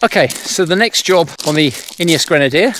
Okay, so the next job on the Ineos Grenadier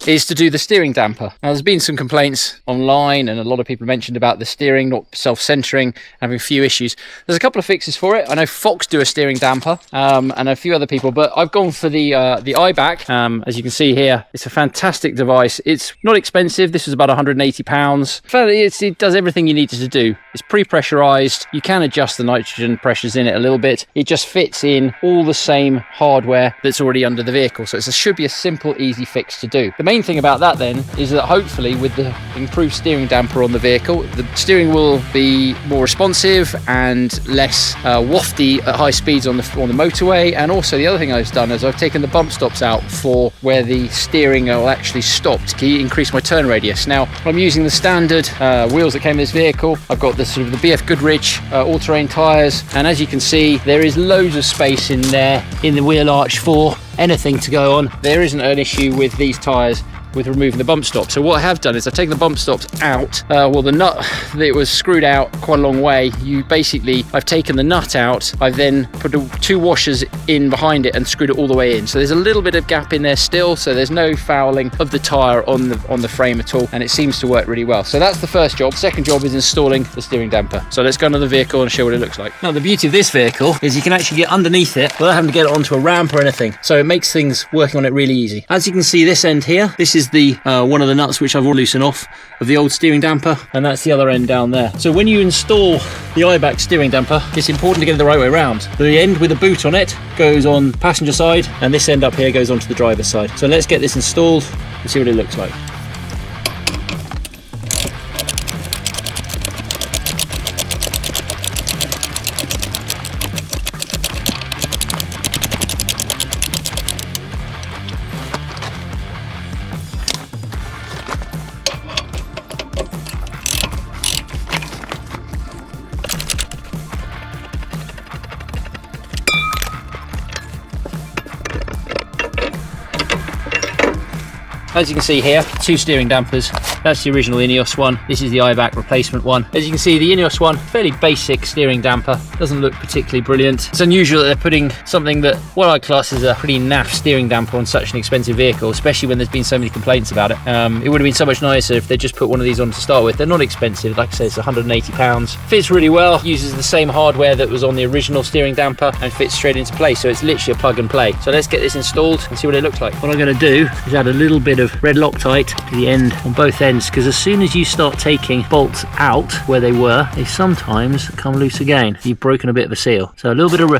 is to do the steering damper. Now, there's been some complaints online and a lot of people mentioned about the steering not self-centering, having a few issues. There's a couple of fixes for it. I know Fox do a steering damper and a few other people, but I've gone for the Eibach. As you can see here, it's a fantastic device. It's not expensive. This was about £180. It does everything you need it to do. It's pre-pressurized. You can adjust the nitrogen pressures in it a little bit. It just fits in all the same hardware that's already under the vehicle. So it should be a simple, easy fix to do. The main thing about that then is that hopefully with the improved steering damper on the vehicle, the steering will be more responsive and less wafty at high speeds on the motorway. And also the other thing I've done is I've taken the bump stops out for where the steering will actually stop to increase my turn radius. Now I'm using the standard wheels that came with this vehicle. I've got the sort of the BF Goodrich all-terrain tyres, and as you can see there is loads of space in there in the wheel arch for anything to go on. There isn't an issue with these tyres with removing the bump stop. So what I have done is I've taken the bump stops out. Well, the nut that was screwed out quite a long way. I've taken the nut out. I've then put two washers in behind it and screwed it all the way in. So there's a little bit of gap in there still. So there's no fouling of the tyre on the frame at all, and it seems to work really well. So that's the first job. Second job is installing the steering damper. So let's go under the vehicle and show what it looks like. Now the beauty of this vehicle is you can actually get underneath it without having to get it onto a ramp or anything. So it makes things working on it really easy. As you can see, this end here, this is the one of the nuts which I've already loosened off of the old steering damper, and that's the other end down there. So when you install the Eibach steering damper, it's important to get it the right way around. The end with the boot on it goes on passenger side, and this end up here goes onto the driver's side. So let's get this installed and see what it looks like. As you can see here, two steering dampers. That's the original Ineos one. This is the Eibach replacement one. As you can see, the Ineos one, fairly basic steering damper. Doesn't look particularly brilliant. It's unusual that they're putting something that what I class as a pretty naff steering damper on such an expensive vehicle, especially when there's been so many complaints about it. It would have been so much nicer if they just put one of these on to start with. They're not expensive. Like I said, it's £180. Fits really well, uses the same hardware that was on the original steering damper and fits straight into place. So it's literally a plug and play. So let's get this installed and see what it looks like. What I'm going to do is add a little bit of red Loctite to the end on both ends, because as soon as you start taking bolts out where they were, they sometimes come loose again. You've broken a bit of a seal. So a little bit of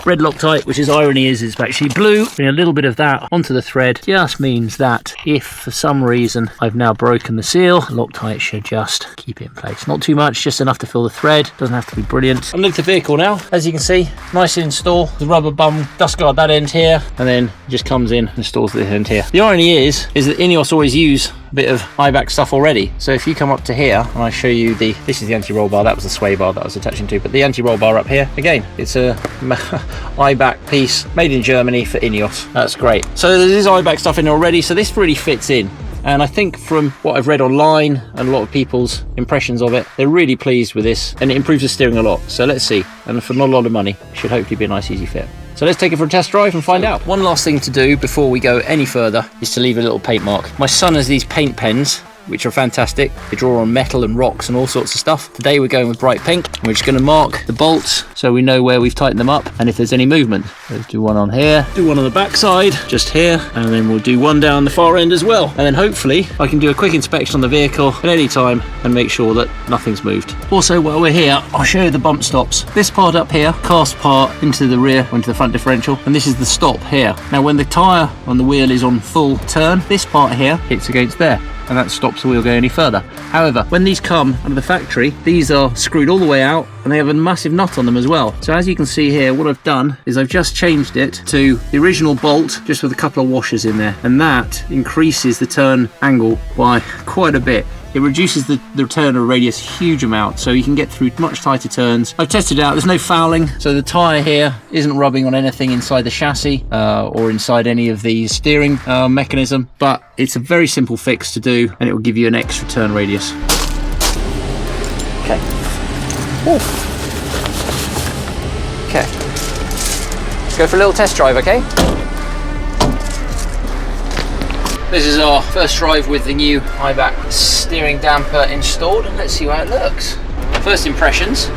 red Loctite, which is irony is it's actually blue. Putting a little bit of that onto the thread just means that if for some reason I've now broken the seal, Loctite should just keep it in place. Not too much, just enough to fill the thread. Doesn't have to be brilliant. Underneath the vehicle now, as you can see, nice to install. The rubber bum dust guard that end here, and then it just comes in and installs this end here. The irony is that Ineos always use a bit of Eibach stuff already. So if you come up to here and I show you this is the anti-roll bar, that was the sway bar that I was attaching to, but the anti-roll bar up here, again, it's a Eibach piece made in Germany for Ineos. That's great. So there's Eibach stuff in already, so this really fits in. And I think from what I've read online and a lot of people's impressions of it, they're really pleased with this, and it improves the steering a lot. So let's see. And for not a lot of money, it should hopefully be a nice, easy fit. So let's take it for a test drive and find out. One last thing to do before we go any further is to leave a little paint mark. My son has these paint pens, which are fantastic. They draw on metal and rocks and all sorts of stuff. Today we're going with bright pink. We're just going to mark the bolts so we know where we've tightened them up and if there's any movement. Let's do one on here, do one on the back side, just here, and then we'll do one down the far end as well. And then hopefully I can do a quick inspection on the vehicle at any time and make sure that nothing's moved. Also, while we're here, I'll show you the bump stops. This part up here, cast part into the rear, into the front differential, and this is the stop here. Now when the tyre on the wheel is on full turn, this part here hits against there, and that stops the wheel going any further. However, when these come out of the factory, these are screwed all the way out and they have a massive nut on them as well. So as you can see here, what I've done is I've just changed it to the original bolt, just with a couple of washers in there, and that increases the turn angle by quite a bit. It reduces the turn radius a huge amount, so you can get through much tighter turns. I've tested it out, there's no fouling, so the tyre here isn't rubbing on anything inside the chassis or inside any of the steering mechanism, but it's a very simple fix to do, and it will give you an extra turn radius. Okay. Ooh. Okay. Let's go for a little test drive, okay? This is our first drive with the new Eibach steering damper installed, and let's see how it looks. First impressions,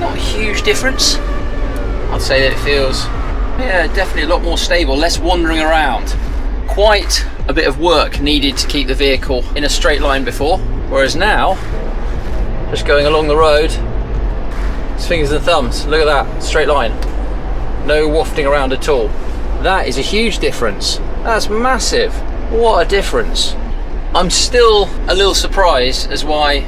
not a huge difference. I'd say that it feels, yeah, definitely a lot more stable, less wandering around. Quite a bit of work needed to keep the vehicle in a straight line before, whereas now, just going along the road, it's fingers and thumbs. Look at that, straight line. No wafting around at all. That is a huge difference. That's massive. What a difference. I'm still a little surprised as why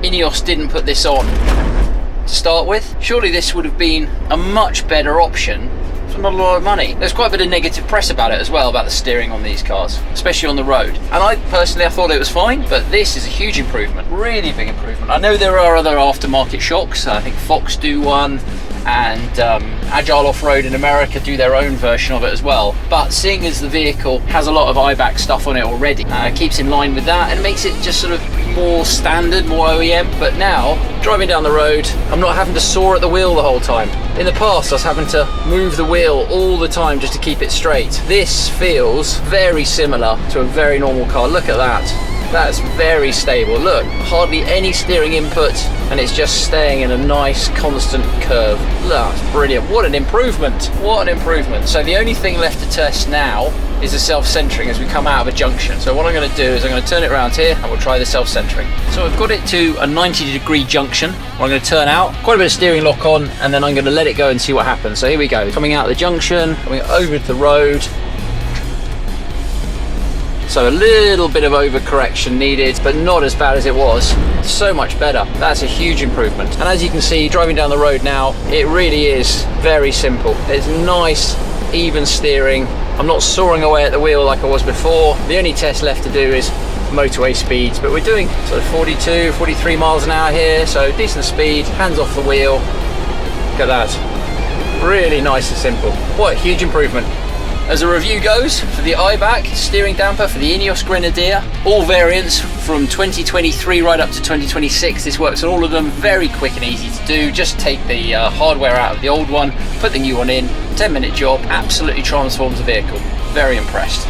Ineos didn't put this on to start with. Surely this would have been a much better option for not a lot of money. There's quite a bit of negative press about it as well, about the steering on these cars, especially on the road. And I thought it was fine, but this is a huge improvement, really big improvement. I know there are other aftermarket shocks. I think Fox do one, and Agile Off-Road in America do their own version of it as well. But seeing as the vehicle has a lot of Eibach stuff on it already, keeps in line with that and makes it just sort of more standard, more OEM. But now, driving down the road, I'm not having to saw at the wheel the whole time. In the past, I was having to move the wheel all the time just to keep it straight. This feels very similar to a very normal car. Look at that. That's very stable. Look, hardly any steering input, and it's just staying in a nice constant curve. Look, that's brilliant. What an improvement. What an improvement. So the only thing left to test now is the self-centering as we come out of a junction. So what I'm going to do is I'm going to turn it around here and we'll try the self-centering. So I've got it to a 90-degree junction. I'm going to turn out, quite a bit of steering lock on, and then I'm going to let it go and see what happens. So here we go. Coming out of the junction, coming over to the road. So a little bit of overcorrection needed, but not as bad as it was. So much better. That's a huge improvement. And as you can see, driving down the road now, it really is very simple. It's nice, even steering. I'm not sawing away at the wheel like I was before. The only test left to do is motorway speeds, but we're doing sort of 42, 43 miles an hour here, so decent speed, hands off the wheel. Look at that. Really nice and simple. What a huge improvement. As the review goes, for the Eibach steering damper for the Ineos Grenadier, all variants from 2023 right up to 2026, this works on all of them, very quick and easy to do. Just take the hardware out of the old one, put the new one in, 10-minute job, absolutely transforms the vehicle. Very impressed.